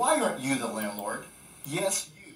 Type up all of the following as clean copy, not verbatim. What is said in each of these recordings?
why aren't you the landlord? Yes, you.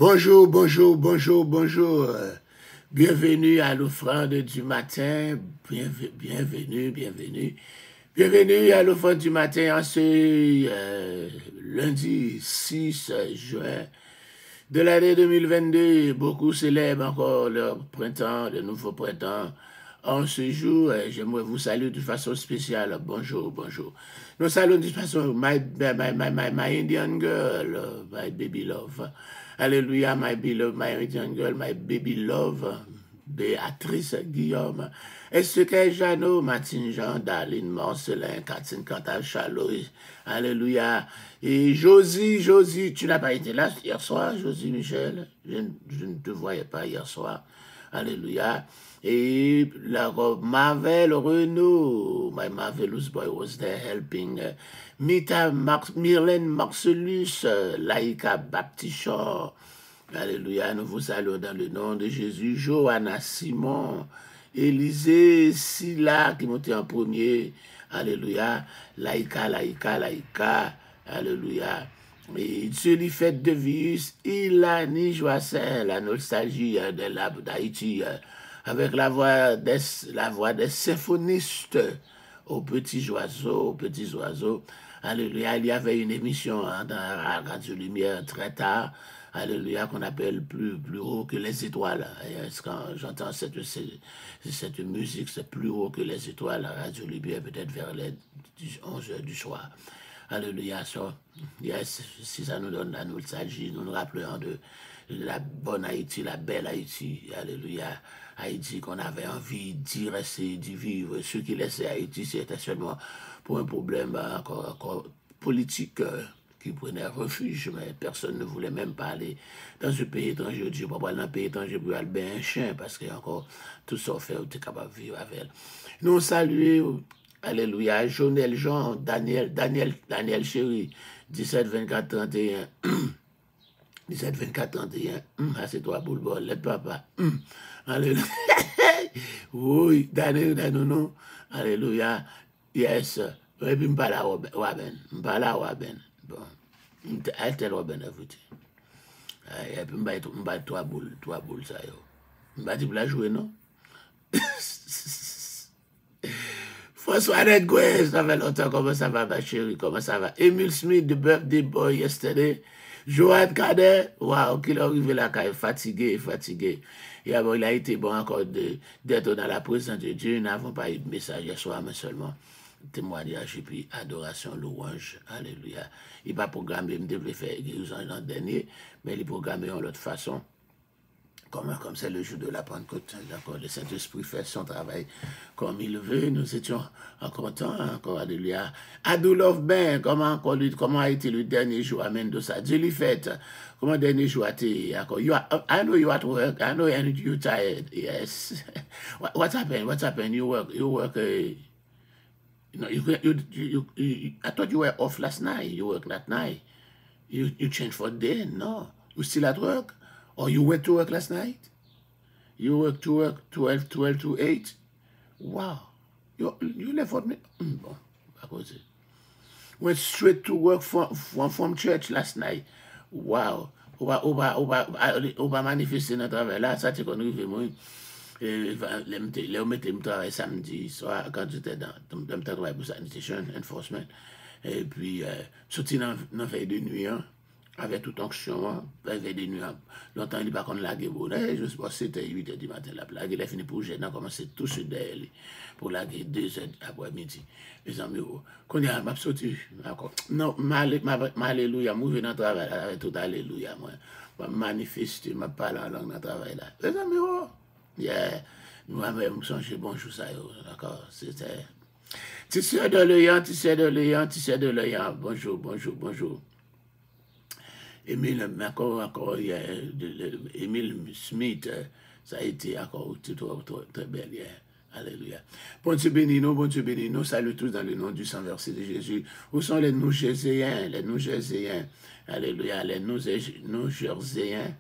Bonjour, bonjour, bonjour, bonjour. Bienvenue à l'offrande du matin. Bienvenue, bienvenue. Bienvenue à l'offrande du matin en ce lundi 6 juin de l'année 2022. Beaucoup célèbrent encore leur printemps, le nouveau printemps. En ce jour, j'aimerais vous saluer de façon spéciale. Bonjour, bonjour. Nous saluons de façon my Indian girl, my baby love. Alléluia, my beloved, my Indian girl, my baby love. Béatrice Guillaume. Esther Jeannot, Martine Jean, Darlene Marcelin, Catherine Cantal Chaloy. Alléluia. Et Josie, tu n'as pas été là hier soir, Josie Michel. Je ne te voyais pas hier soir. Alléluia. Et la Marvel Renault, my marvelous boy was there helping. Myrlène Marcelus, Laïka Baptichon. Alléluia, nous vous saluons dans le nom de Jésus. Johanna Simon, Élisée Silla qui montait en premier. Alléluia. Laïka. Alléluia. Et celui fait de Vius, Ilani Joacin, la nostalgie d'Haïti, avec la voix des symphonistes aux petits oiseaux, Alléluia. Il y avait une émission dans Radio Lumière très tard. Alléluia, qu'on appelle plus haut que les étoiles. Et quand j'entends cette musique, c'est plus haut que les étoiles. Radio Lumière, peut-être vers les 11h du soir. Alléluia. So, yes, si ça nous donne la nostalgie, nous nous rappelons de la bonne Haïti, la belle Haïti. Alléluia. Haïti qu'on avait envie d'y rester, d'y vivre. Ceux qui laissaient Haïti, c'était seulement pour un problème encore politique qui prenaient refuge, mais personne ne voulait même pas aller dans ce pays étranger. Je dis, pas dans un pays étranger pour aller bien un chien, parce qu'il y a encore tout ça fait, tu es capable de vivre avec elle. Nous saluons, alléluia, Jonel Jean, Daniel Chéri, 17, 24, 31. 17, 24, 31. C'est toi, boulebol, le papa. Alléluia. Oui, Daniel, non. Alléluia. Yes. Et puis, m'pala Waben. Bon. Elle t'a Waben everything. Et puis, m'ba trois boules, ça, yo. M'ba dit pour la jouer, non? François-Annette Gouez, ça fait longtemps, comment ça va, ma chérie, comment ça va? Emile Smith, the birthday boy yesterday. Joanne Cadet, waouh, qu'il est arrivé là, quand il est fatigué. Et alors, il a été bon encore d'être dans la présence de Dieu. Nous n'avons pas eu de message hier soir, mais seulement témoignage et puis adoration, louange, alléluia. Il n'a pas programmé, il devait faire guérison l'an dernier, mais il est programmé en l'autre façon. Comme c'est le jour de la Pentecôte, d'accord, le Saint-Esprit fait son travail comme il veut. Nous étions contents, encore, alléluia. Adolphe Ben, comment a été le dernier jour, amen, de ça. Dieu lui fait, comment le dernier jour a été, d'accord. I know you at work, I know you're tired, yes. What happened? You work, no, I thought you were off last night, you worked that night. You changed for day, no. You still at work? Or you went to work last night? You work to work 12 to 8? Wow. You left for me? Bon, à cause. Went straight to work from church last night. Wow. On va manifester notre travail là. Ça, c'est qu'on arrive, moi. Là, on mettait mon travail samedi soir quand j'étais dans le travail pour sanitation, enforcement. Et puis, sorti dans la veille de nuit, avec toute onction, veille de nuit. Longtemps, il n'y a pas qu'on la gueule. Je sais pas, c'était 8h du matin, la plague. Il a fini pour gêner, on a commencé tout sur d'elle pour la gueule 2h après-midi. Les amis, quand il y a un sorti, non, alléluia, moi, je vais dans le travail avec tout alléluia, moi. Je manifeste, je parle en langue dans le travail là. Les amis, yeah, moi-même, je songe bonjour, ça, d'accord, c'était. Tisseur de l'Orient, bonjour. Emile Smith, ça a été encore très belle hier. Alléluia. Bon Dieu béni nous, salut tous dans le nom du sang versé de Jésus. Où sont les Nous-Jéséens? Alléluia, les Nous-Jéséens.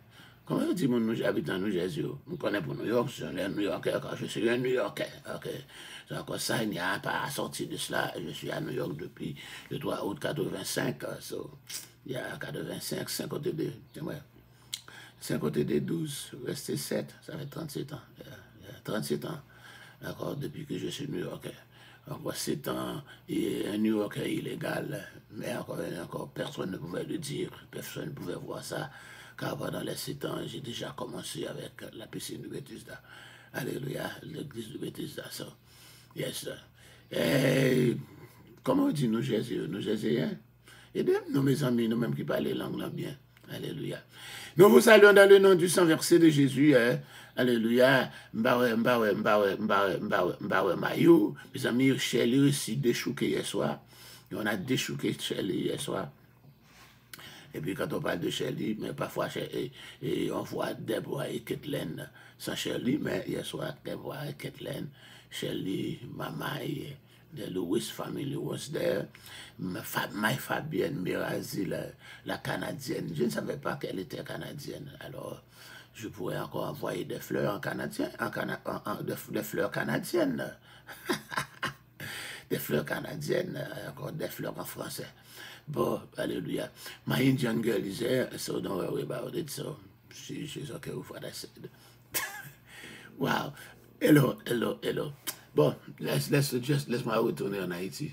Comment on dit mon j'habite en New Jersey? Je connais pour New York, je suis un New Yorkais, je suis un New Yorkais. Ok. C'est encore ça, il n'y a pas sorti de cela. Je suis à New York depuis le 3 août 85. So, il y a 85, 52. 5 côté des 12, resté 7, ça fait 37 ans. 37 ans, d'accord, depuis que je suis New-Yorkais. Encore 7 ans, et un New-Yorkais illégal, mais encore personne ne pouvait le dire, personne ne pouvait voir ça, car pendant les 7 ans, j'ai déjà commencé avec la piscine de Bethesda. Alléluia, l'église de Bethesda, ça. Yes. Et, comment on dit nous Jésus, hein? Et bien, nous, mes amis, nous-mêmes qui parlons langue là bien. Alléluia. Nous vous saluons dans le nom du sang versé de Jésus. Hein? Alléluia. Mbawe, Mayou. Mes amis, Shelly aussi déchouqué hier soir. Et on a déchouqué Shelly hier soir. Et puis quand on parle de Shelly, mais parfois on voit Deborah et Kathleen sans Shelly, mais hier soir, Deborah et Kathleen, Shelly, Mamaï, the Lewis family was there. My Fabienne Mirazi, la Canadienne. Je ne savais pas qu'elle était canadienne. Alors, je pourrais encore envoyer des fleurs en canadien, des fleurs canadiennes. Des fleurs canadiennes, encore des fleurs en français. Bon, alléluia. My Indian girl is here, so don't worry about it. So she's okay with what I said. Wow. Hello. Bon, laisse-moi retourner en Haïti.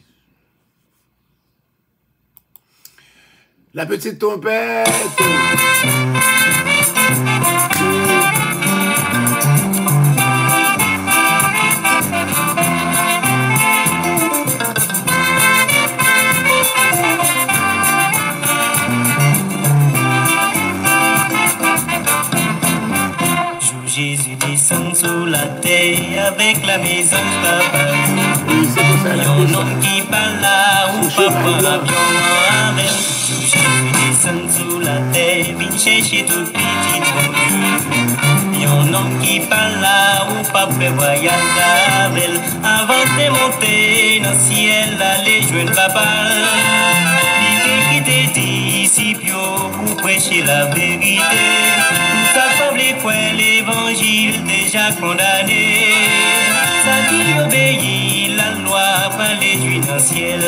La petite trompette. Jésus descend sous la terre avec la maison papa. Yon homme qui parle là où papa l'avion avec. Jésus descend sous la terre, vient chercher tout petit bon Dieu. Yon homme qui parle là où papa voyage avec. Avant de monter dans le ciel, aller joindre papa. Il était quitté disciples pour prêcher la vérité. Capable quoi l'évangile déjà condamné. Ça qui obéit la loi par les juifs dans le ciel.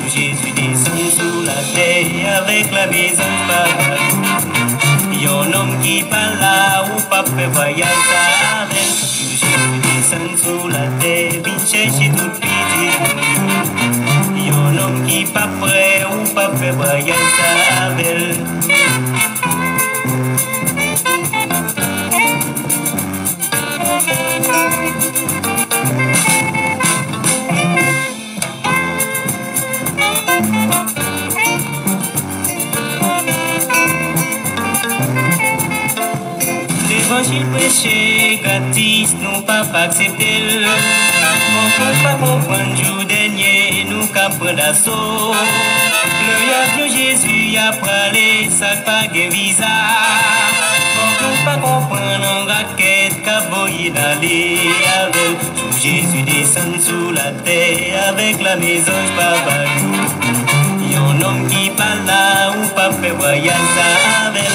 Jésus descend sous la terre avec la maison papa. Yon homme qui parle là où papa voyage avec. Jésus descend sous la terre, vient chercher tout petit. Yon homme qui pas prêt où papa voyage avec. L'évangile prêché gratis, nous pas accepter. On pas comprendre jour dernier, nous qu'à prendre d'assaut. Le y'a Jésus a parlé, ça pas de visa. On pas comprendre en raquette, qu'à boyer d'aller avec. Jésus descend sous la terre avec la maison papa. Yon homme qui parle là où pas fait voyage avec.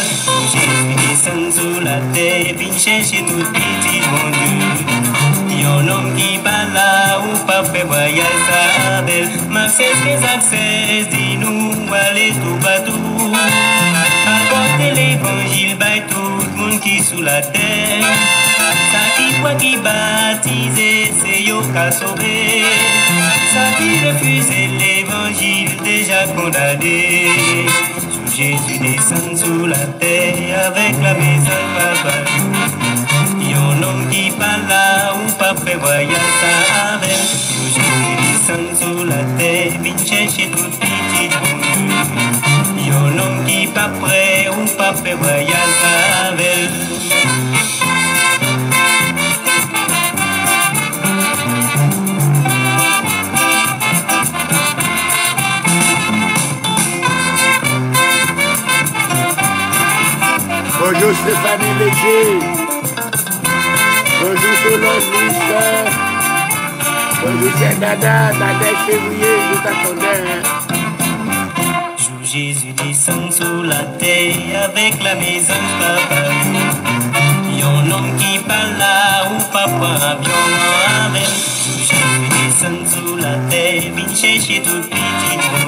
Jésus descend sous la terre, vient chercher tout petit bon Dieu. Yon homme qui parle là où pas fait voyage avec. M'accès mes accès, dis-nous, allez tout partout. Apportez l'évangile, by tout le monde qui sous la terre. Ça qui croit qui baptisé, c'est yo qu'a sauvé. Ça qui refuse l'évangile, déjà condamné. Jésus descend sous la terre avec la maison papa. Yon homme qui parle là où pas fait voyage avec. Jésus descend sous la terre, vient chercher tout petit bon Dieu. Yon homme qui pas prêt ou pas fait voyage avec. Bonjour Stéphanie Léger. Bonjour Solange Louis. Bonjour c'est Dada, février, je t'attendais. Jésus descend sous la terre avec la maison papa. Yon homme qui parle là où papa avion avec. Jésus descend sous la terre, vient chercher tout petit bon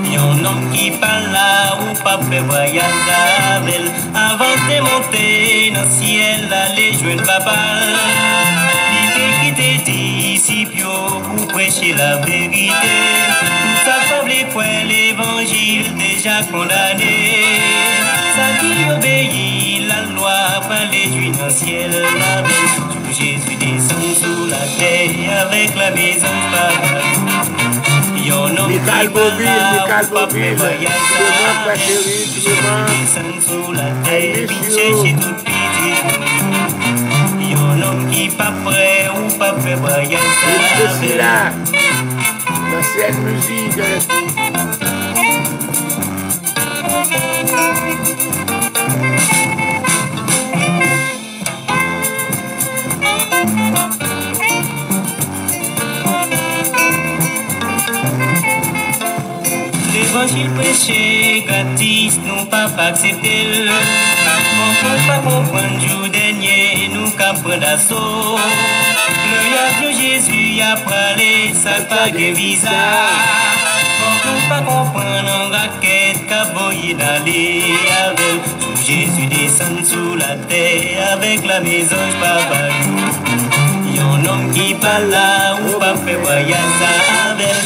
Dieu. Yon homme qui parle là ou pas fait voyage avec. Avant de monter dans le ciel, aller joindre papa. Il quitté disciples pour prêcher la vérité. Ça semble quoi l'évangile déjà condamné. Ça qui obéit la loi, pas les juifs dans le ciel. Jésus descend sous la terre avec la maison de papa. Yon homme qui parle là ou pas fait voyage avec. Jésus descend sous la terre, il cherche tout petit. Yon homme qui pas prêt ou pas fait voyage avec. Là, dans cette musique. L'évangile prêché gratis, nous pas accepter. On peut pas comprendre jour dernier, nous qu'à prendre d'assaut. Le Dieu Jésus a parlé, ça pas de visa. On peut pas comprendre en raquette qu'a voyé d'aller avec. Jésus descend sous la terre avec la maison de papa. Yon homme qui parle là ou pas fait voyage avec.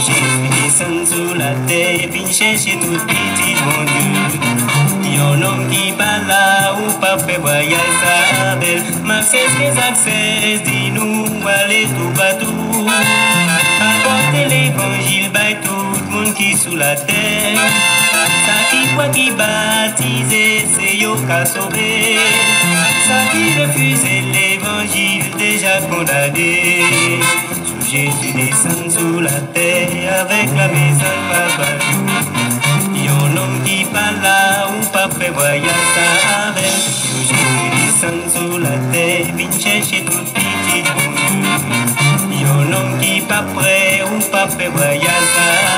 Jésus descend sous la terre, puis chercher tout petit bon Dieu. Yon homme qui parle là ou pas fait voyage avec. Marchez les accès, dis-nous, allez tout partout. Apportez l'évangile, by tout le monde qui sous la terre. Ça qui croit qui baptisé, c'est yo qu'a sauvé. Ça qui refuse l'évangile, déjà condamné. Jésus descend sous la terre avec la maison de papa. Yon homme qui parle là ou pas fait voyage avec. Jésus descend sous la terre, vient chercher tout petit bon Dieu. Yon homme qui pas prêt ou pas fait voyage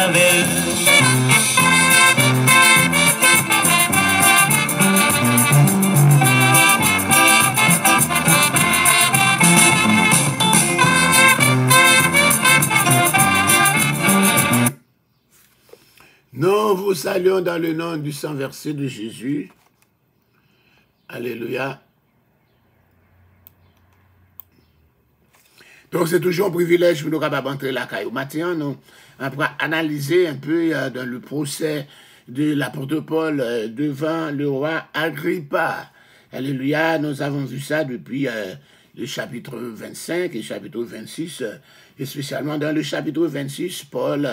avec. Nous vous saluons dans le nom du sang versé de Jésus. Alléluia. Donc c'est toujours un privilège pour nous capables d'entrer la caille. Maintenant, nous après analyser un peu dans le procès de l'apôtre Paul devant le roi Agrippa. Alléluia, nous avons vu ça depuis le chapitre 25 et le chapitre 26, et spécialement dans le chapitre 26, Paul,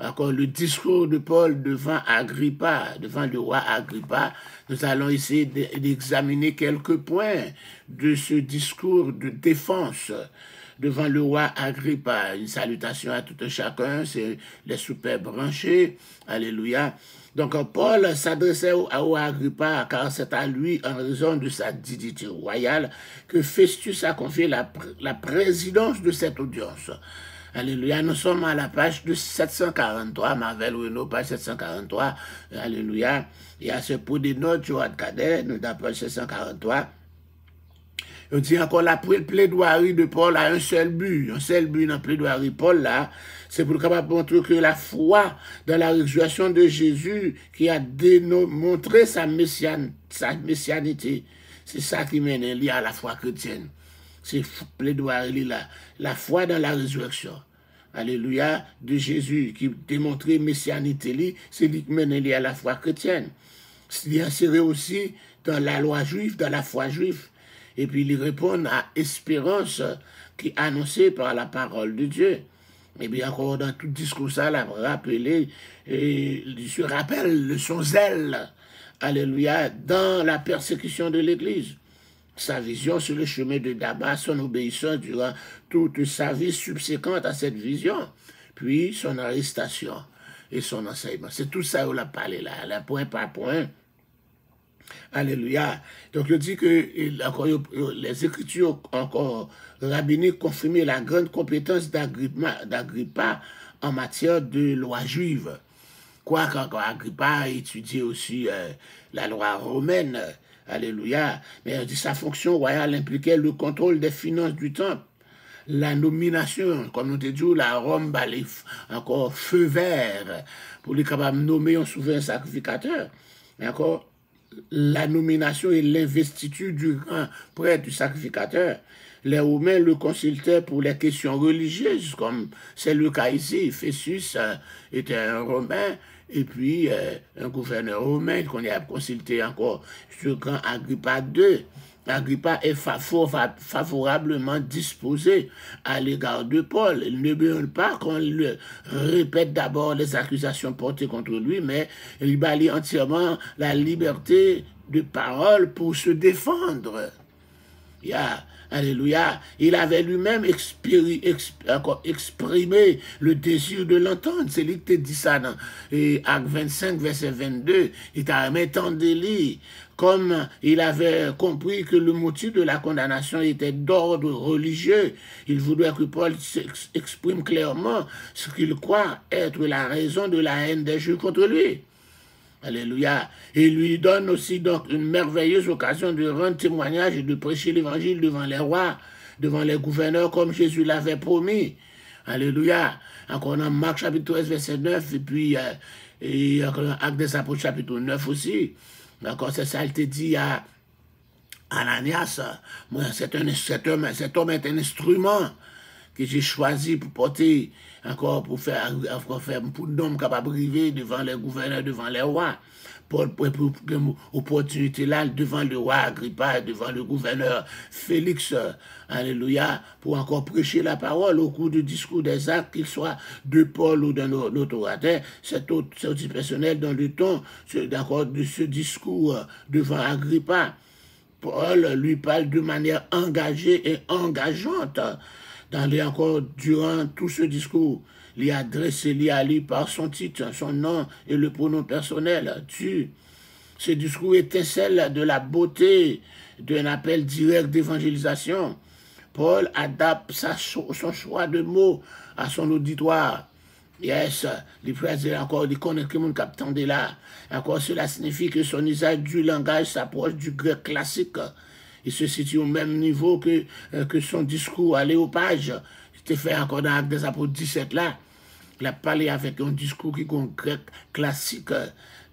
encore le discours de Paul devant Agrippa, devant le roi Agrippa. Nous allons essayer d'examiner quelques points de ce discours de défense devant le roi Agrippa. Une salutation à tout un chacun, c'est les soupers branchés. Alléluia. Donc, Paul s'adressait au roi Agrippa, car c'est à lui, en raison de sa dignité royale, que Festus a confié la présidence de cette audience. Alléluia, nous sommes à la page de 743, Marvel Renault, page 743. Alléluia. Il y a ce pot de notes, Joad Kader, nous dans page 743. On dit encore la plaidoirie de Paul a un seul but dans la plaidoirie Paul là, c'est pour capable montrer que la foi dans la résurrection de Jésus qui a démontré sa messianité, c'est ça qui mène lié à la foi chrétienne. C'est plaidoirie là, la foi dans la résurrection. Alléluia, de Jésus qui démontrait messianité, c'est lui qui mène lié à la foi chrétienne. C'est inséré aussi dans la loi juive, dans la foi juive. Et puis, ils répondent à espérance qui est annoncée par la parole de Dieu. Et bien, encore dans tout discours, ça, là, rappelé, je rappelle son zèle, alléluia, dans la persécution de l'Église. Sa vision sur le chemin de Damas, son obéissance durant toute sa vie subséquente à cette vision, puis son arrestation et son enseignement. C'est tout ça où on a parlé là, point par point. Alléluia. Donc, il dit que les Écritures encore rabbiniques confirmaient la grande compétence d'Agrippa en matière de loi juive. Quoique Agrippa a étudié aussi la loi romaine. Alléluia. Mais il dit sa fonction royale impliquait le contrôle des finances du temple, la nomination, comme nous te dit, la Rome balé encore feu vert pour les capables de nommer un souverain sacrificateur. D'accord? La nomination et l'investiture du grand prêtre du sacrificateur. Les Romains le consultaient pour les questions religieuses, comme c'est le cas ici. Fessus était un Romain, et puis un gouverneur romain qu'on a consulté encore ce grand Agrippa II. Agrippa est favorablement disposé à l'égard de Paul. Il ne veut pas qu'on lui répète d'abord les accusations portées contre lui, mais il balie entièrement la liberté de parole pour se défendre. Alléluia. Il avait lui-même exprimé le désir de l'entendre. C'est lui qui te dit ça dans Acte 25, verset 22. Il t'a entendu comme il avait compris que le motif de la condamnation était d'ordre religieux. Il voudrait que Paul exprime clairement ce qu'il croit être la raison de la haine des Juifs contre lui. Alléluia. Et lui donne aussi donc une merveilleuse occasion de rendre témoignage et de prêcher l'évangile devant les rois, devant les gouverneurs, comme Jésus l'avait promis. Alléluia. Encore dans Marc chapitre 13, verset 9, et puis Acte des Apôtres chapitre 9 aussi. D'accord, c'est ça, il te dit à Ananias, moi, cet homme est un instrument que j'ai choisi pour porter, encore pour faire pour l'homme capable de arriver devant les gouverneurs, devant les rois, pour opportunité là, devant le roi Agrippa, devant le gouverneur Félix, alléluia, pour encore prêcher la parole au cours du discours des actes, qu'il soit de Paul ou d'un autre orateur, c'est aussi personnel dans le ton de ce discours devant Agrippa. Paul lui parle de manière engagée et engageante. Durant tout ce discours, il a adressé à lui par son titre, son nom et le pronom personnel, tu. Ce discours étincelle de la beauté d'un appel direct d'évangélisation. Paul adapte son choix de mots à son auditoire. Yes, les frères encore, ils connaissent que mon capitaine de là. Encore, cela signifie que son usage du langage s'approche du grec classique. Il se situe au même niveau que son discours à Léopage. C'était fait encore dans Actes des Apôtres 17 là. Il a parlé avec un discours qui est un grec classique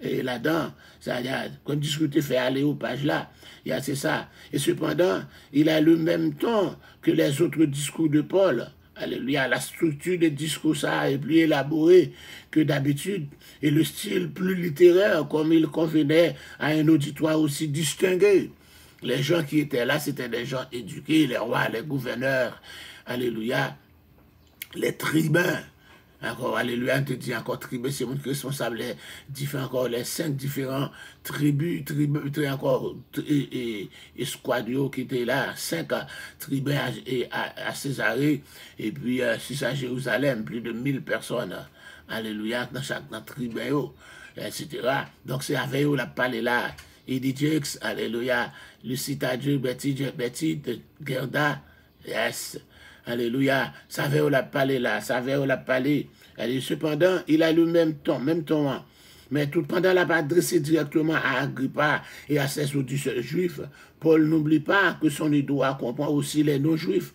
là-dedans. C'est-à-dire, quand le discours était fait à Léopage là, c'est ça. Et cependant, il a le même ton que les autres discours de Paul. Alléluia, la structure des discours ça est plus élaborée que d'habitude et le style plus littéraire comme il convenait à un auditoire aussi distingué. Les gens qui étaient là, c'était des gens éduqués, les rois, les gouverneurs, alléluia, les tribuns. Encore, alléluia, on te dit encore tribus, c'est mon responsable, les 5 différents tribus encore, et squadios qui étaient là, 5 tribus à Césarée, et puis 6 à Jérusalem, plus de 1000 personnes, alléluia, dans chaque tribu, etc. Donc c'est avec eux la parler là, Edidjex, alléluia, Lucita Dieu, Betty, Gerda, yes. Alléluia. Savait où la parler là, savait où la parler. Cependant, il a le même ton. Mais tout pendant la pas adressé directement à Agrippa et à ses auditeurs juifs, Paul n'oublie pas que son édouard comprend aussi les non-juifs.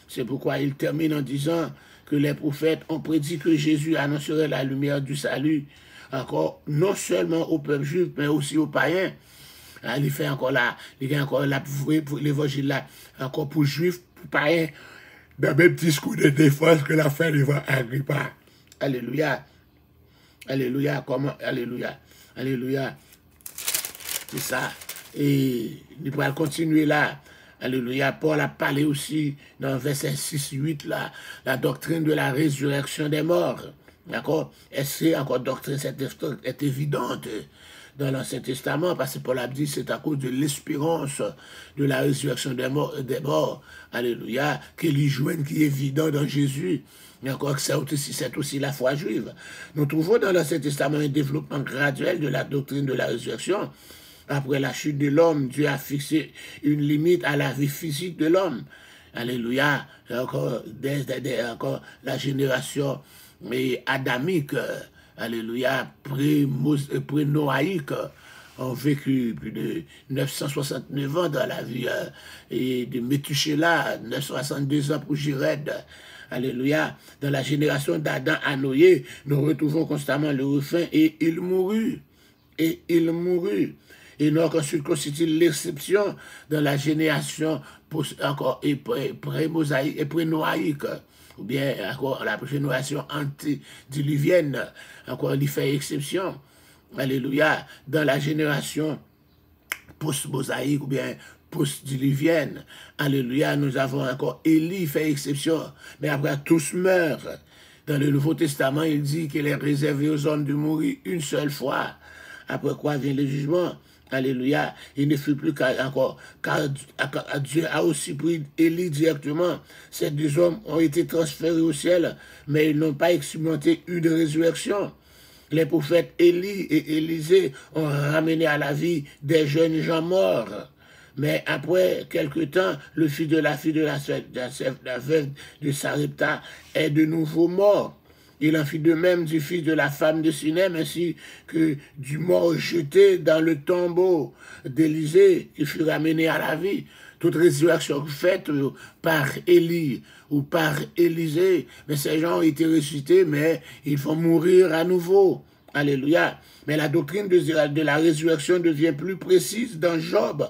C'est pourquoi il termine en disant que les prophètes ont prédit que Jésus annoncerait la lumière du salut, encore non seulement au peuple juif, mais aussi aux païens. Il fait encore là, l'évangile là, encore pour juifs, pour païens, dans le même discours de défense que la fait devant Agrippa. Alléluia. Alléluia. Comment? Alléluia. Alléluia. C'est ça. Et il va continuer là. Alléluia. Paul a parlé aussi dans verset 6-8 là, la doctrine de la résurrection des morts. D'accord? Est-ce que encore doctrine est évidente dans l'Ancien Testament, parce que Paul a dit c'est à cause de l'espérance de la résurrection des morts, alléluia, qu'il y joigne qui est évident dans Jésus. Mais encore que c'est aussi la foi juive. Nous trouvons dans l'Ancien Testament un développement graduel de la doctrine de la résurrection. Après la chute de l'homme, Dieu a fixé une limite à la vie physique de l'homme. Alléluia. Encore la génération adamique, alléluia, pré-noaïque, ont vécu plus de 969 ans dans la vie et de Métuchéla, 962 ans pour Jéred. Alléluia. Dans la génération d'Adam à Noé, nous retrouvons constamment le refrain « Et il mourut ». Et il mourut. Enoch ensuite constitue l'exception dans la génération encore pré-mosaïque et pré-noaïque, ou bien encore la génération antédiluvienne, encore il fait exception. Alléluia. Dans la génération post-mosaïque ou bien post-diluvienne, alléluia, nous avons encore Élie fait exception, mais après tous meurent. Dans le Nouveau Testament, il dit qu'il est réservé aux hommes de mourir une seule fois, après quoi vient le jugement. Alléluia. Il ne fut plus encore, car Dieu a aussi pris Élie directement. Ces deux hommes ont été transférés au ciel, mais ils n'ont pas expérimenté une résurrection. Les prophètes Élie et Élisée ont ramené à la vie des jeunes gens morts. Mais après quelque temps, le fils de la veuve de Sarepta est de nouveau mort. Il en fit de même du fils de la femme de Sinem, ainsi que du mort jeté dans le tombeau d'Élisée, qui fut ramené à la vie. Toute résurrection faite par Élie ou par Élisée, mais ces gens ont été ressuscités, mais ils vont mourir à nouveau. Alléluia. Mais la doctrine de la résurrection devient plus précise dans Job.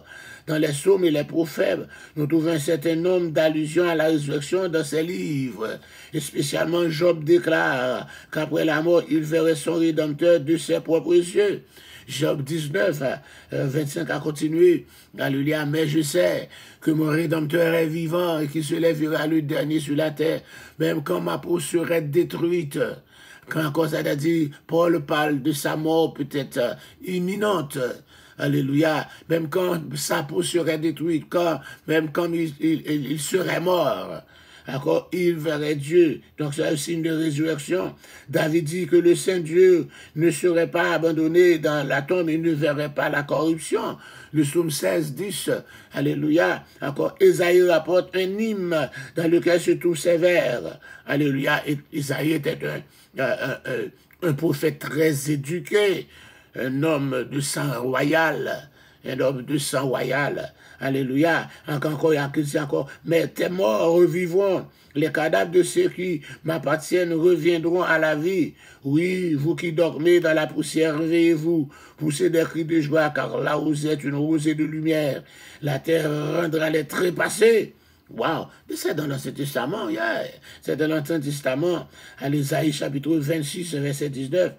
Dans les psaumes et les prophètes, nous trouvons un certain nombre d'allusions à la résurrection dans ses livres. Et spécialement, Job déclare qu'après la mort, il verrait son Rédempteur de ses propres yeux. Job 19, 25 a continué. Alléluia. Mais je sais que mon Rédempteur est vivant et qu'il se lèvera le dernier sur la terre, même quand ma peau serait détruite. Quand encore ça a dit, Paul parle de sa mort peut-être imminente. Alléluia. Même quand sa peau serait détruite, même quand il serait mort, encore, il verrait Dieu. Donc c'est un signe de résurrection. David dit que le Saint Dieu ne serait pas abandonné dans la tombe, il ne verrait pas la corruption. Le psaume 16, 10, alléluia. Encore, Ésaïe rapporte un hymne dans lequel se trouvent ces vers. Alléluia. Ésaïe était un prophète très éduqué, un homme de sang royal, alléluia, encore, mais tes morts revivront, les cadavres de ceux qui m'appartiennent reviendront à la vie. Oui, vous qui dormez dans la poussière, réveillez-vous, poussez des cris de joie, car là où vous êtes une rosée de lumière, la terre rendra les trépassés. Wow, c'est dans l'Ancien Testament, c'est dans l'Ancien Testament, à l'Ésaïe chapitre 26, verset 19.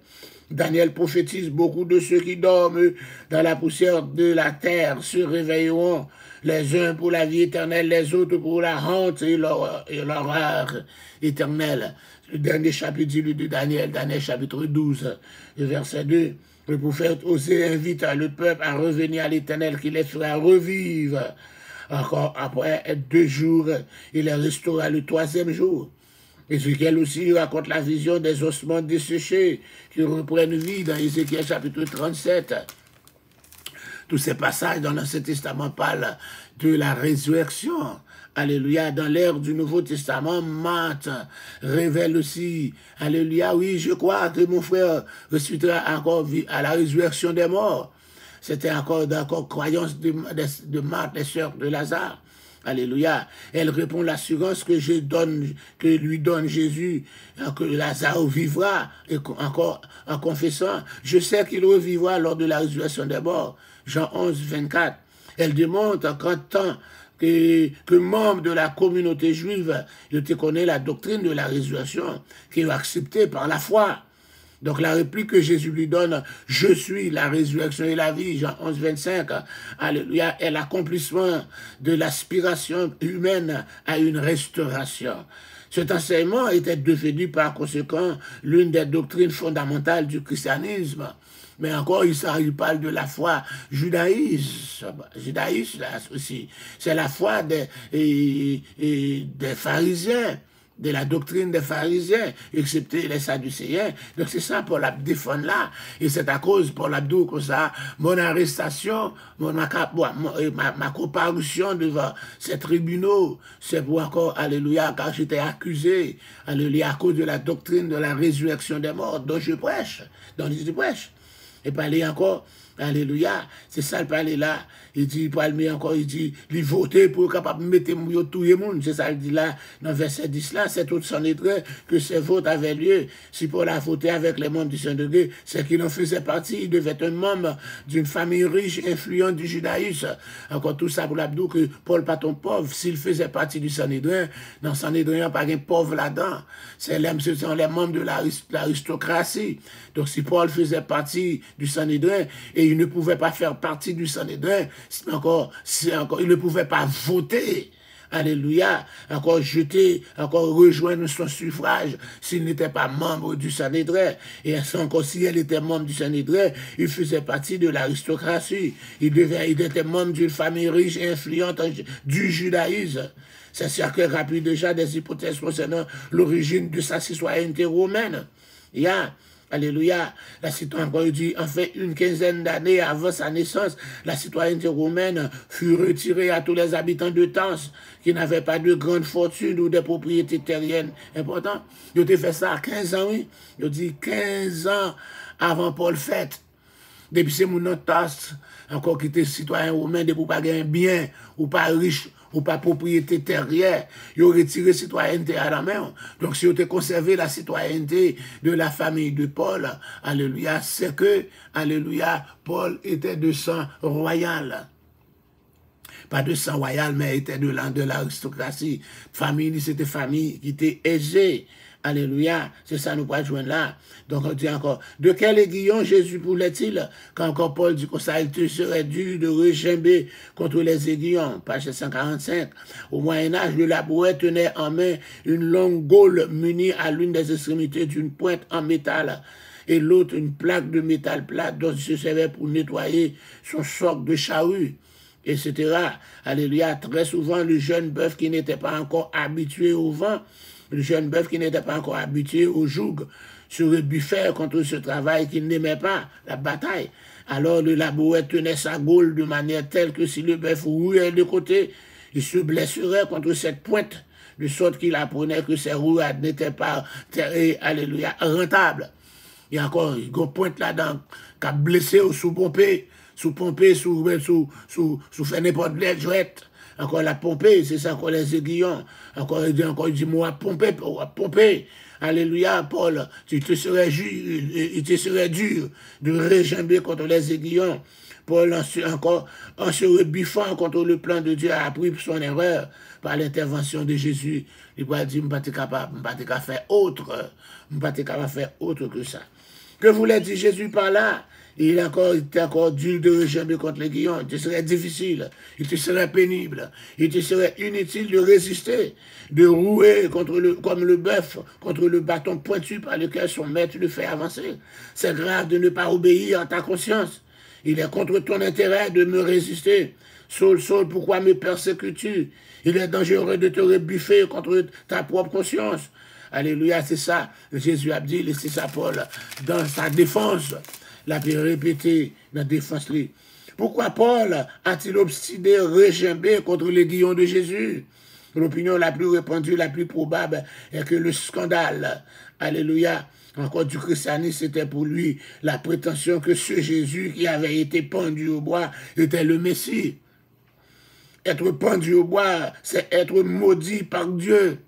Daniel prophétise, beaucoup de ceux qui dorment dans la poussière de la terre se réveilleront, les uns pour la vie éternelle, les autres pour la honte et l'horreur éternelle. Le dernier chapitre de Daniel, Daniel chapitre 12, verset 2. Le prophète Osée invite le peuple à revenir à l'Éternel qui les fera revivre. Encore après 2 jours, il les restaurera le 3e jour. Ézéchiel aussi raconte la vision des ossements desséchés qui reprennent vie dans Ézéchiel chapitre 37. Tous ces passages dans l'Ancien Testament parlent de la résurrection. Alléluia. Dans l'ère du Nouveau Testament, Marthe révèle aussi, alléluia, oui, je crois que mon frère ressuscitera encore à la résurrection des morts. C'était encore croyance de Marthe, les sœurs de Lazare. Alléluia. Elle répond l'assurance que lui donne Jésus, que Lazare vivra, et encore en confessant, je sais qu'il revivra lors de la résurrection des morts. Jean 11, 24. Elle démontre qu'en tant que membre de la communauté juive, je te connais la doctrine de la résurrection, qui est acceptée par la foi. Donc la réplique que Jésus lui donne, « Je suis la résurrection et la vie », Jean 11, 25, alléluia, est l'accomplissement de l'aspiration humaine à une restauration. Cet enseignement était devenu par conséquent l'une des doctrines fondamentales du christianisme. Mais encore, il parle de la foi judaïsme là aussi. C'est la foi des pharisiens, de la doctrine des pharisiens, excepté les sadducéens. Donc c'est ça pour la défendre là. Et c'est à cause pour l'abdou que ça, mon arrestation, ma comparution devant ces tribunaux, c'est pour encore, alléluia, car j'étais accusé, alléluia, à cause de la doctrine de la résurrection des morts dont je prêche, Et parler encore Alléluia. C'est ça le parler là. Il dit, il dit, il voter pour capable de mettre tout le monde. C'est ça, il dit là, dans verset 10 là, c'est tout son étrait que ces votes avaient lieu. Si Paul a voté avec les membres du Saint-Degré, c'est qu'il en faisait partie. Il devait être un membre d'une famille riche, influente du judaïsme. Encore tout ça pour l'abdou que Paul pas ton pauvre. S'il faisait partie du Sanhédrin, dans le Sanhédrin, il n'y a pas un pauvre là-dedans. Ce sont les membres de l'aristocratie. Donc si Paul faisait partie du Sanhédrin et il ne pouvait pas faire partie du Sanhédrin, il ne pouvait pas voter. Alléluia, encore jeter, encore rejoindre son suffrage s'il n'était pas membre du Sanhédrin. Et encore si elle était membre du Sanhédrin, il faisait partie de l'aristocratie. Il était membre d'une famille riche et influente du judaïsme. C'est sûr que rappelle déjà des hypothèses concernant l'origine de sa citoyenneté romaine. Alléluia. La citoyenneté dit, en fait, une quinzaine d'années avant sa naissance, la citoyenneté romaine fut retirée à tous les habitants de Tarse qui n'avaient pas de grande fortune ou de propriétés terriennes importantes. Ils ont fait ça à 15 ans, oui. Ils ont dit 15 ans avant Paul fête. Depuis ces mon Tarse, encore qui était citoyen romain, depuis pas gagner bien ou pas riche, ou pas propriété terrière, ils ont retiré la citoyenneté à la main. Donc, si ils ont conservé la citoyenneté de la famille de Paul, alléluia, c'est que, alléluia, Paul était de sang royal. Pas de sang royal, mais était de l'aristocratie. Famille, c'était famille qui était aisée. Alléluia, c'est ça nous pourrons joindre là. Donc on dit encore, de quel aiguillon Jésus voulait-il, quand encore Paul dit que ça, il te serait dû de regimber contre les aiguillons, page 145. Au Moyen-Âge, le labouret tenait en main une longue gaule munie à l'une des extrémités d'une pointe en métal et l'autre une plaque de métal plate dont il se servait pour nettoyer son soc de charrue, etc. Alléluia, très souvent le jeune bœuf qui n'était pas encore habitué au vent, le jeune bœuf qui n'était pas encore habitué au joug, se rebuffait contre ce travail qu'il n'aimait pas, la bataille. Alors le labouret tenait sa gaule de manière telle que si le bœuf rouait de côté, il se blesserait contre cette pointe, de sorte qu'il apprenait que ses rouades n'étaient pas, alléluia, rentables. Il y a encore une pointe là-dedans qui a blessé ou sous-pompé, sous fait n'importe quelle jouette. Encore la pompée, c'est ça, encore les aiguillons. Encore il dit, moi, pomper. Alléluia, Paul, il te serait dur de régimber contre les aiguillons. Paul, en se rebuffant contre le plan de Dieu, a appris son erreur par l'intervention de Jésus. Il va dire, je ne suis pas capable de faire autre. Je ne suis pas capable de faire autre que ça. Que voulait dire Jésus par là? Il était encore dur de régimber contre les aiguillons. Il te serait difficile, il te serait pénible, il te serait inutile de résister, de rouer comme le bœuf contre le bâton pointu par lequel son maître le fait avancer. C'est grave de ne pas obéir à ta conscience. Il est contre ton intérêt de me résister. Saul, Saul, pourquoi me persécutes-tu? Il est dangereux de te rebuffer contre ta propre conscience. Alléluia, c'est ça. Jésus a dit, c'est ça Paul, dans sa défense. L'a répété dans la défense. Pourquoi Paul a-t-il obstiné, regimbé contre les guillons de Jésus? L'opinion la plus répandue, la plus probable, est que le scandale, alléluia, encore du christianisme, c'était pour lui la prétention que ce Jésus qui avait été pendu au bois était le Messie. Être pendu au bois, c'est être maudit par Dieu.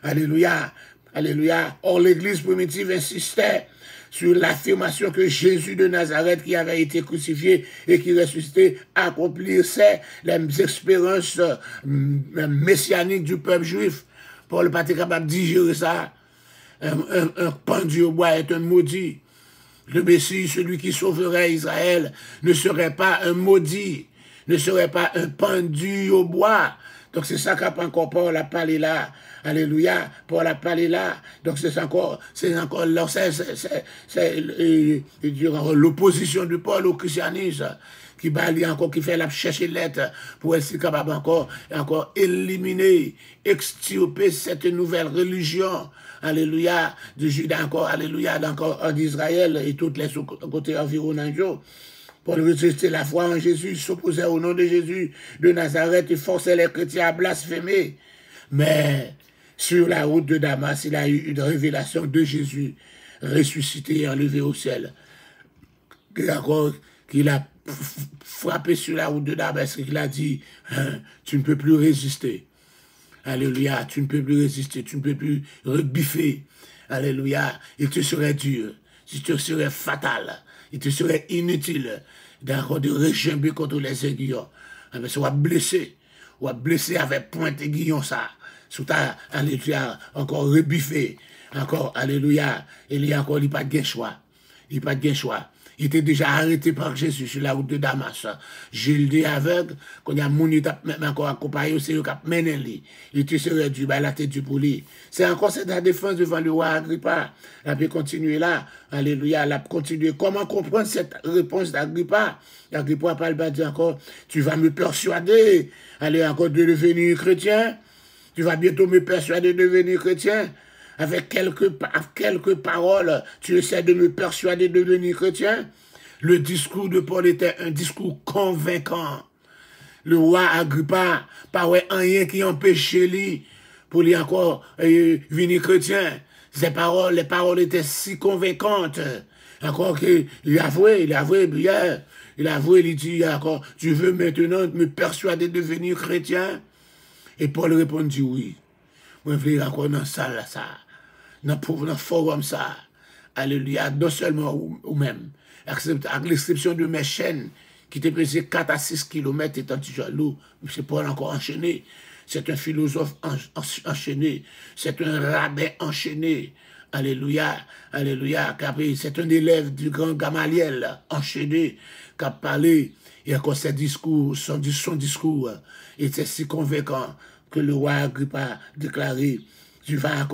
Alléluia, alléluia. Or, l'Église primitive insistait sur l'affirmation que Jésus de Nazareth, qui avait été crucifié et qui ressuscité, accomplissait les expériences messianiques du peuple juif. Paul n'est pas capable de digérer ça. Un pendu au bois est un maudit. Le Messie, celui qui sauverait Israël, ne serait pas un maudit, ne serait pas un pendu au bois. Donc c'est ça qu'a encore Paul a parlé là. Alléluia, Paul a parlé là. Donc c'est encore l'opposition de Paul au christianisme qui balie encore, qui fait la chercher lettre pour être capable encore éliminer, extirper cette nouvelle religion. Alléluia, de Juda encore, alléluia, encore d'Israël et toutes les côtés environnants. Pour résister la foi en Jésus, s'opposait au nom de Jésus de Nazareth et forçait les chrétiens à blasphémer. Mais sur la route de Damas, il a eu une révélation de Jésus ressuscité et enlevé au ciel. qu'il a frappé sur la route de Damas et qu'il a dit, tu ne peux plus résister. Alléluia, tu ne peux plus résister, tu ne peux plus rebiffer. Alléluia, il te serait dur, il te serait fatal, il te serait inutile de rejamber contre les aiguillons. Mais tu vas blessé avec pointe aiguillon ça. Sous ta, alléluia, encore rebiffé, encore, alléluia, il y a encore, il n'y a pas de choix. Il n'y a pas de choix. Il était déjà arrêté par Jésus sur la route de Damas. Gilles dit aveugle, quand il y a mon même encore accompagné, c'est le cap mené. Il te serait dû, la tête du pour lui. C'est encore cette défense devant le roi Agrippa. Elle peut continuer là. Alléluia, elle a continué. Comment comprendre cette réponse d'Agrippa? Agrippa parle dit encore, tu vas me persuader, allez encore de devenir chrétien. Tu vas bientôt me persuader de devenir chrétien. Avec quelques paroles, tu essaies de me persuader de devenir chrétien. Le discours de Paul était un discours convaincant. Le roi Agrippa, pas rien qui empêchait lui pour lui encore venir chrétien. Les paroles étaient si convaincantes. Encore qu'il avouait bien. Il avouait, il dit encore, tu veux maintenant me persuader de devenir chrétien? Et Paul répondit oui. Moi, je vais encore dans la salle, ça. Dans le forum, ça. Alléluia. Non seulement ou même. Avec l'exception de mes chaînes, qui te pesé 4 à 6 km étant jaloux, c'est Paul encore enchaîné. C'est un philosophe enchaîné. C'est un rabbin enchaîné. Alléluia. Alléluia. C'est un élève du grand Gamaliel enchaîné, qui a parlé. Et encore ses discours, son discours était si convaincant que le roi Agrippa a déclaré, tu vas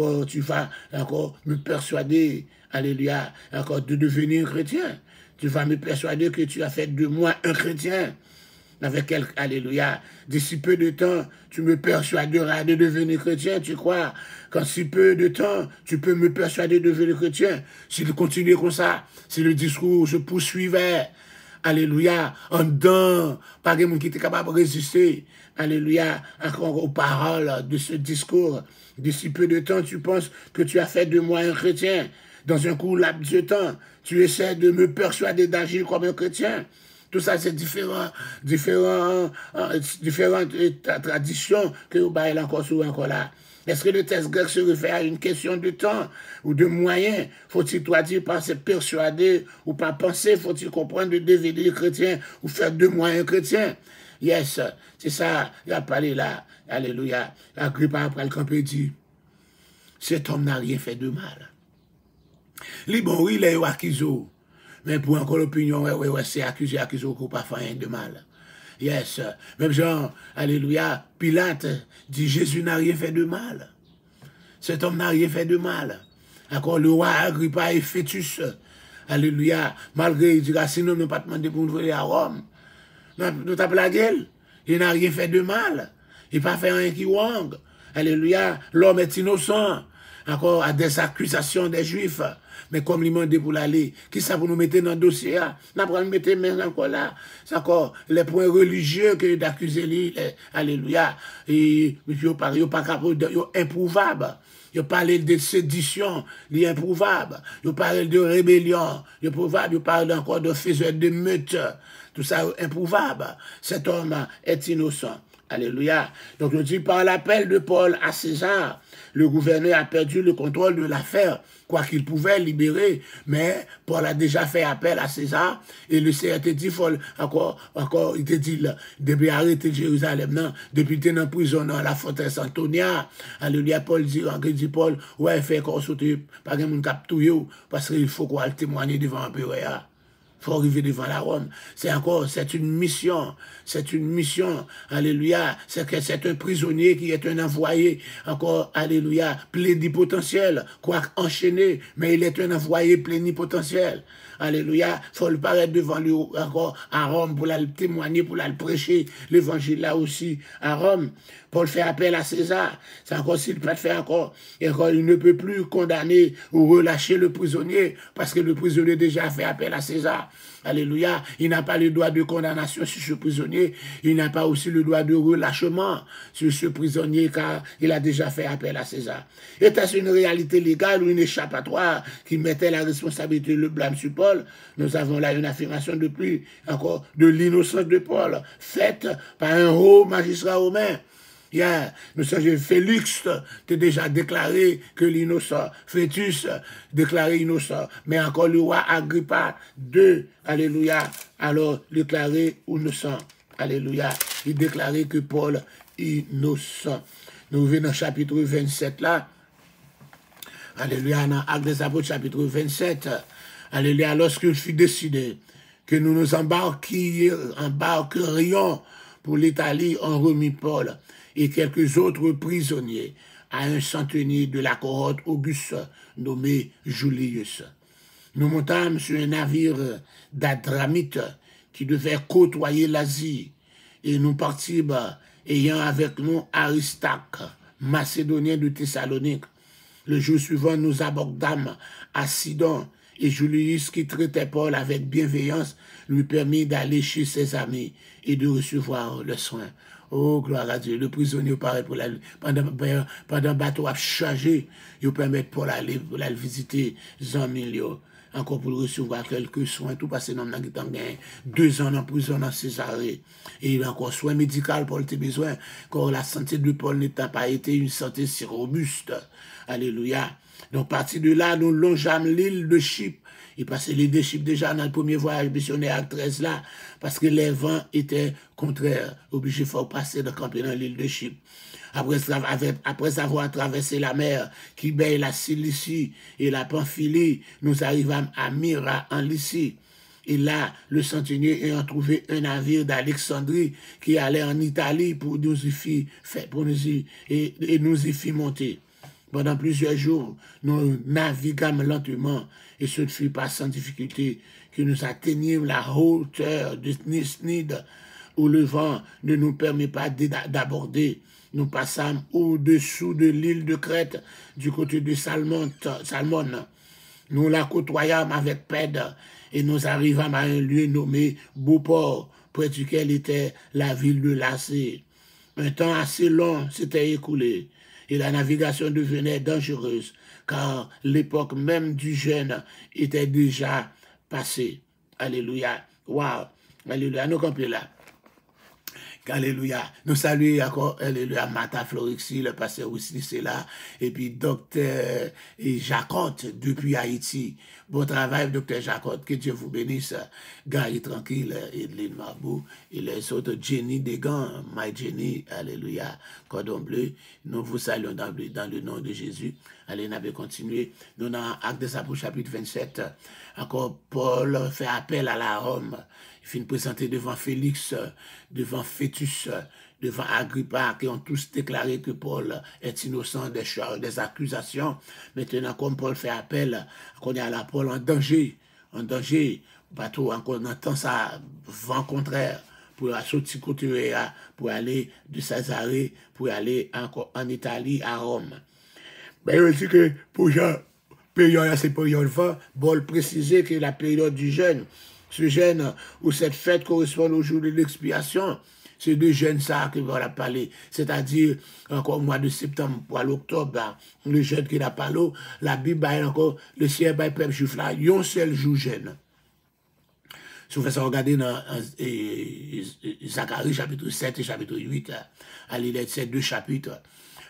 encore me persuader, alléluia, encore de devenir chrétien. Tu vas me persuader que tu as fait de moi un chrétien. Avec alléluia, d'ici peu de temps, tu me persuaderas de devenir chrétien, tu crois qu'en si peu de temps, tu peux me persuader de devenir chrétien. S'il continuait comme ça, si le discours se poursuivait, alléluia, en dedans, pas de monde qui était capable de résister, alléluia, encore aux paroles de ce discours. D'ici peu de temps, tu penses que tu as fait de moi un chrétien. Dans un court laps de temps, tu essaies de me persuader d'agir comme un chrétien. Tout ça, c'est différentes traditions que vous baillez encore là. Est-ce que le texte grec se réfère à une question de temps ou de moyens? Faut-il, toi, dire, pas se persuader ou pas penser? Faut-il comprendre de devenir chrétien ou faire de moi un chrétien? Yes, c'est ça, il a parlé là. Alléluia. Agrippa après le campé dit, cet homme n'a rien fait de mal. Lui, bon, oui, il est accusé. Mais pour encore l'opinion, c'est accusé qu'on pas fait rien de mal. Yes. Même genre, alléluia, Pilate dit Jésus n'a rien fait de mal. Cet homme n'a rien fait de mal. Encore le roi Agrippa est fœtus. Alléluia. Malgré, il dira, sinon, nous pas demandé pour nous voler à Rome. Nous tapons la gueule. Il n'a rien fait de mal. Il n'a pas fait rien qui wang. Alléluia. L'homme est innocent. Encore à des accusations des Juifs. Mais comme il m'a dit pour l'aller, qui ça pour nous mettre dans le dossier? Nous allons mettre maintenant encore là. C'est encore les points religieux que d'accuser lui. Alléluia. Et il pas improuvable. Il parle de sédition, il est improuvable. Il parle de rébellion, il est improuvable. Il parle encore de faiseur de meute. Tout ça est improuvable. Cet homme est innocent. Alléluia. Donc je dis par l'appel de Paul à César, le gouverneur a perdu le contrôle de l'affaire, quoi qu'il pouvait libérer, mais Paul a déjà fait appel à César, et le Seigneur te dit, encore, il te dit, depuis arrêter Jérusalem, non, depuis t'es en prison, dans la forteresse Antonia, alléluia, Paul dit, Paul, ouais, fait qu'on saute, pas de monde cap tout yo, parce qu'il faut qu'on témoigner devant un peu, il faut arriver devant la Rome. C'est une mission, alléluia. C'est un prisonnier qui est un envoyé, encore, alléluia, plénipotentiel, quoique enchaîné, mais il est un envoyé plénipotentiel. Alléluia, il faut le paraître devant lui encore à Rome pour la témoigner, pour la prêcher l'évangile là aussi à Rome. Paul fait appel à César. C'est encore s'il peut faire encore. Et encore, il ne peut plus condamner ou relâcher le prisonnier parce que le prisonnier déjà fait appel à César. Alléluia. Il n'a pas le droit de condamnation sur ce prisonnier. Il n'a pas aussi le droit de relâchement sur ce prisonnier car il a déjà fait appel à César. Était-ce une réalité légale ou une échappatoire qui mettait la responsabilité, le blâme sur Paul? Nous avons là une affirmation de plus encore de l'innocence de Paul faite par un haut magistrat romain. Yeah. Nous savons Félix t'a déjà déclaré que l'innocent, Fœtus déclaré innocent, mais encore le roi Agrippa II, alléluia, alors déclaré innocent, alléluia, il déclarait que Paul innocent. Nous venons au chapitre 27 là, alléluia, dans Actes des Apôtres chapitre 27, alléluia, lorsqu'il fut décidé que nous nous embarquerions pour l'Italie, on remit Paul et quelques autres prisonniers à un centenier de la cohorte Auguste nommé Julius. Nous montâmes sur un navire d'Adramite qui devait côtoyer l'Asie et nous partîmes ayant avec nous Aristarque, macédonien de Thessalonique. Le jour suivant, nous abordâmes à Sidon et Julius, qui traitait Paul avec bienveillance, lui permit d'aller chez ses amis et de recevoir le soin. Oh, gloire à Dieu. Le prisonnier paraît pour pendant le bateau a chargé, il permet Paul aller visiter Zamilio. Encore pour recevoir quelques soins, tout parce que nous avons 2 ans en prison dans Césarée. Et il a encore soins médicaux, Paul a besoin, car la santé de Paul n'a pas été une santé si robuste. Alléluia. Donc, partir de là, nous longeâmes l'île de Chypre. Il passait l'île de Chypre déjà dans le premier voyage missionnaire à 13 là, parce que les vents étaient contraires. Obligé de passer de camper dans l'île de Chypre. Après avoir traversé la mer qui baille la Cilicie et la Pamphylie, nous arrivâmes à Myra en Lycie. Et là, le centenier ayant trouvé un navire d'Alexandrie qui allait en Italie pour nous y fit monter. Pendant plusieurs jours, nous naviguâmes lentement et ce ne fut pas sans difficulté que nous atteignîmes la hauteur de Nisnide où le vent ne nous permet pas d'aborder. Nous passâmes au-dessous de l'île de Crète du côté de Salmon. Nous la côtoyâmes avec Pède et nous arrivâmes à un lieu nommé Beauport, près duquel était la ville de Lacée. Un temps assez long s'était écoulé et la navigation devenait dangereuse, car l'époque même du jeûne était déjà passée. Alléluia. Wow. Alléluia. Nous campons là. Alléluia. Nous saluons encore, alléluia, Martha Florixi, le pasteur aussi, c'est là. Et puis, docteur Jacotte, depuis Haïti. Bon travail, docteur Jacotte. Que Dieu vous bénisse. Gary Tranquille, Edline Mabou, et les autres, Jenny Degan, My Jenny, alléluia, Cordon Bleu. Nous vous saluons dans le nom de Jésus. Allez, on va continuer. Nous, dans Actes des Apôtres, chapitre 27, encore Paul fait appel à la Rome. Il finit présenter devant Félix, devant Fœtus, devant Agrippa, qui ont tous déclaré que Paul est innocent des accusations. Maintenant, comme Paul fait appel, qu'on est à la Paul en danger, bateau, encore on entend ça, vent contraire, pour sortir côté, pour aller de Césarée, pour aller encore en Italie, à Rome. Mais aussi que pour période, c'est période vent, Paul précisait que la période du jeûne, ce jeûne ou cette fête correspond au jour de l'expiation. C'est de jeûne ça que voilà parler, c'est-à-dire encore au mois de septembre pour l'octobre, le jeûne qui n'a pas l'eau, la Bible a encore le ciel by peuple juif là, un seul jour jeûne. Si vous faites ça regarder dans Zacharie chapitre 7 et chapitre 8, à l'île de ces 2 chapitres,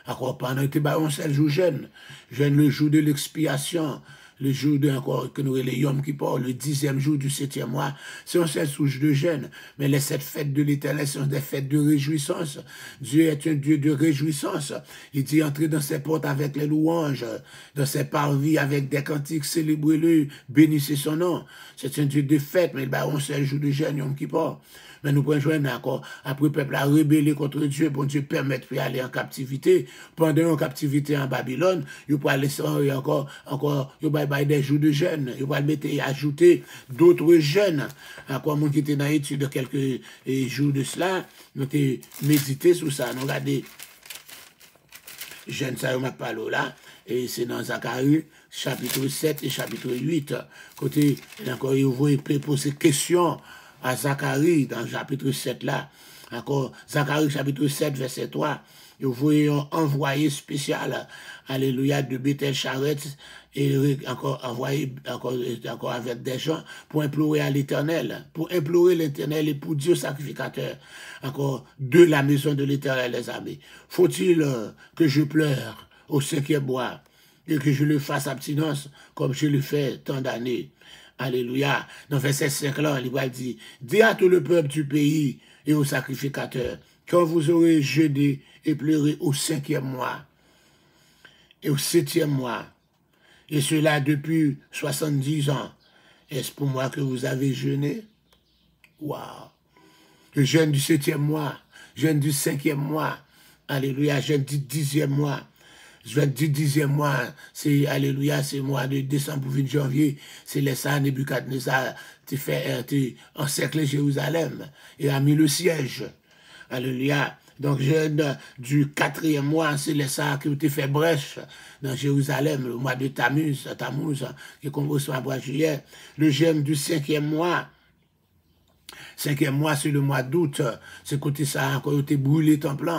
encore pendant que un seul jour jeûne le jour de l'expiation. Le jour de encore que nous les Yom Kippur, le 10e jour du 7e mois, c'est un seul jour de jeûne. Mais les 7 fêtes de l'Éternel sont des fêtes de réjouissance. Dieu est un Dieu de réjouissance. Il dit entrer dans ses portes avec les louanges, dans ses parvis avec des cantiques, célébrez-le, bénissez son nom. C'est un Dieu de fête, mais il y a un seul jour de jeûne, Yom Kippur. Mais nous prenons joindre encore. Après, le peuple a rébellé contre Dieu. Bon Dieu permet de aller en captivité. Pendant en captivité en Babylone, il peut aller encore, il va des jours de jeûne. Il va ajouter d'autres jeûnes. Encore, mon qui était dans l'étude de quelques jours de cela, nous avons médité sur ça. Nous regardons jeûne, ça, on m'a parlé là. Et c'est dans Zacharie, chapitre 7 et chapitre 8. Côté, encore, il va poser question à Zacharie, dans le chapitre 7 là. Encore, Zacharie, chapitre 7, verset 3. Vous voyez un envoyé spécial, alléluia, de Bethel Charette, et encore envoyé, encore avec des gens, pour implorer à l'Éternel, et pour Dieu sacrificateur, encore, de la maison de l'Éternel, les amis. Faut-il que je pleure au 5e mois, et que je le fasse abstinence, comme je le fais tant d'années? Alléluia. Dans verset 5 là, il va dire, dis à tout le peuple du pays et aux sacrificateurs, quand vous aurez jeûné et pleuré au 5e mois et au 7e mois, et cela depuis 70 ans, est-ce pour moi que vous avez jeûné? Waouh! Le jeûne du 7e mois, jeûne du 5e mois, alléluia, jeûne du 10e mois. Je vais dire 10e mois, c'est, alléluia, c'est mois de décembre pour janvier, c'est les ça, Nebuchadnezzar, tu encerclé Jérusalem, et a mis le siège. Alléluia. Donc, jeûne du 4e mois, c'est les ça qui ont fait brèche dans Jérusalem, le mois de Tammuz, qui commence au mois de juillet. Le jeûne du 5e mois, 5e mois, c'est le mois d'août, c'est côté ça, encore, il a été brûlé temple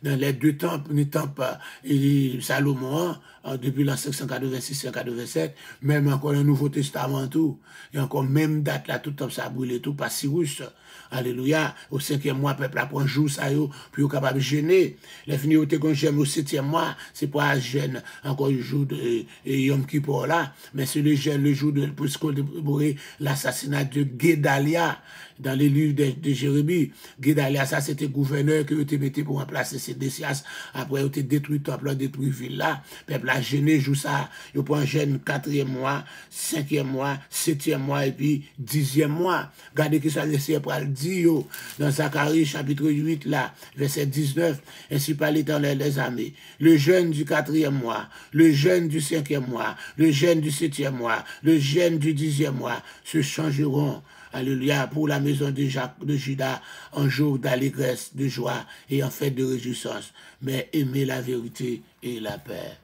dans les deux temples, les temples et Salomon, depuis l'an 586-587, même encore le Nouveau Testament, tout, et encore même date là, tout temple ça a brûlé, tout, pas Cyrus, alléluia, au 5e mois, peuple apprend jour ça, puis il est capable de jeûner. Les finis au 7e mois, c'est pas jeûne, encore le jour de Yom Kippur là, mais c'est le jeûne, le jour de, pour célébrer l'assassinat de Guédalia, dans les livres de Jérémie. Guédalia, ça c'était gouverneur qui a été mis pour remplacer Sédécias. Après, il a été détruit le temple, détruit la ville là. Peuple a gêné, joue ça. Il prend un jeûne 4e mois, 5e mois, 7e mois et puis 10e mois. Regardez que ça laissé pour le dire dans Zacharie chapitre 8 là, verset 19. Ainsi par l'Éternel des armées. Le jeûne du 4e mois, le jeûne du 5e mois, le jeûne du 7e mois, le jeûne du 10e mois se changeront. Alléluia, pour la maison de Juda, en jour d'allégresse, de joie et en fête de réjouissance. Mais aimer la vérité et la paix.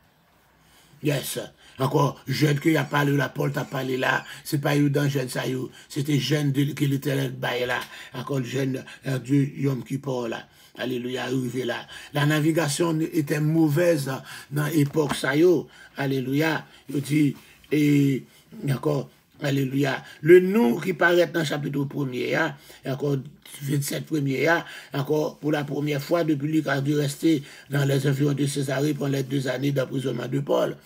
Yes. Encore, jeune qu'il a parlé là, Paul t'a parlé là, c'est pas eu dans jeune ça, c'était jeune que l'Éternel baille là. Encore jeune Dieu Yom Kippur là. Alléluia, arrivé là. La navigation était mauvaise dans l'époque ça Alléluia. Il dit, et encore, alléluia. Le nom qui paraît dans le chapitre 1er, encore 27 premiers, encore pour la première fois depuis lui qui a dû rester dans les environs de Césarée pendant les 2 années d'emprisonnement de Paul.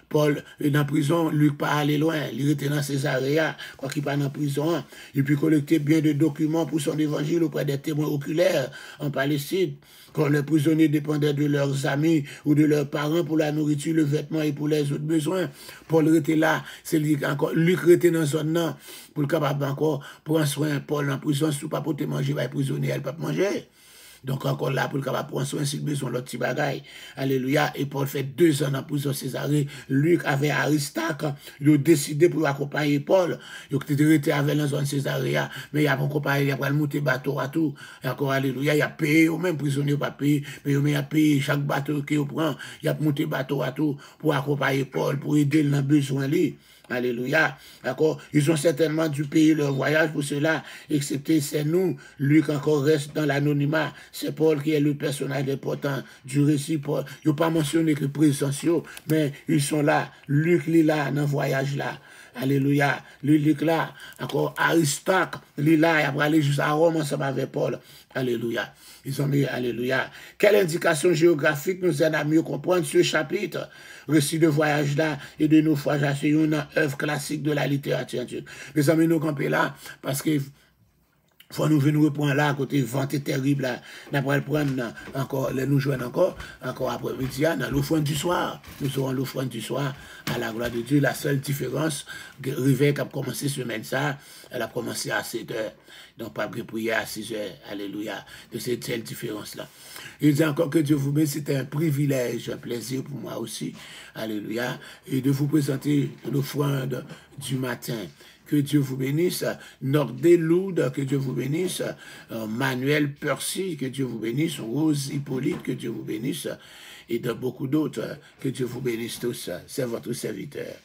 Paul est dans la prison, Luc pas allé loin, il était dans Césarée, quoi qu'il pas dans la prison, il peut collecter bien de documents pour son évangile auprès des témoins oculaires en Palestine. Quand les prisonniers dépendaient de leurs amis ou de leurs parents pour la nourriture, le vêtement et pour les autres besoins, Paul était là, c'est lui encore, Luc était dans son nom, pour le capable encore prendre soin Paul en prison, si pas pour te manger, va prisonnier, elle peut pas manger. Donc encore là, pour le capable prendre soin, s'il besoin l'autre petit bagaille. Alléluia. Et Paul fait 2 ans en prison Césarée. Luc avait Aristarque. Il a décidé pour accompagner Paul. Il a été avec la zone Césarée. Mais il a accompagné, il a monté bateau à tout. Et encore, alléluia, il a payé, ou même prisonnier pas payé, mais il a payé chaque bateau qu'il prend. Il a monté bateau à tout pour accompagner Paul, pour aider dans le besoin lui. Alléluia. D'accord. Ils ont certainement dû payer leur voyage pour cela, excepté c'est nous. Luc encore reste dans l'anonymat. C'est Paul qui est le personnage important du récit. Paul. Il n'a pas mentionné que présence, mais ils sont là. Luc est là dans le voyage là. Alléluia. Luc là. Encore Aristarque, il est là. Il a aller jusqu'à Rome ensemble avec Paul. Alléluia. Ils ont mis Alléluia. Quelle indication géographique nous aide à mieux comprendre ce chapitre? Récit de voyage là et de naufrage, c'est une œuvre classique de la littérature. Les amis nous camper là parce que faut nous venir reprendre là, à côté vent est terrible là, nous allons prendre encore, nous joindre encore après-midi, dans l'offrande du soir. Nous serons l'offrande du soir à la gloire de Dieu. La seule différence, réveil qui a commencé ce semaine ça, elle a commencé à 7 heures. Donc, pas de prier à 6 heures. Alléluia. De cette seule différence-là. Il dit encore que Dieu vous bénisse. C'était un privilège, un plaisir pour moi aussi. Alléluia. Et de vous présenter l'offrande du matin. Que Dieu vous bénisse. Nordé Loud, que Dieu vous bénisse. Manuel Percy, que Dieu vous bénisse. Rose Hippolyte, que Dieu vous bénisse. Et de beaucoup d'autres, que Dieu vous bénisse tous. C'est votre serviteur.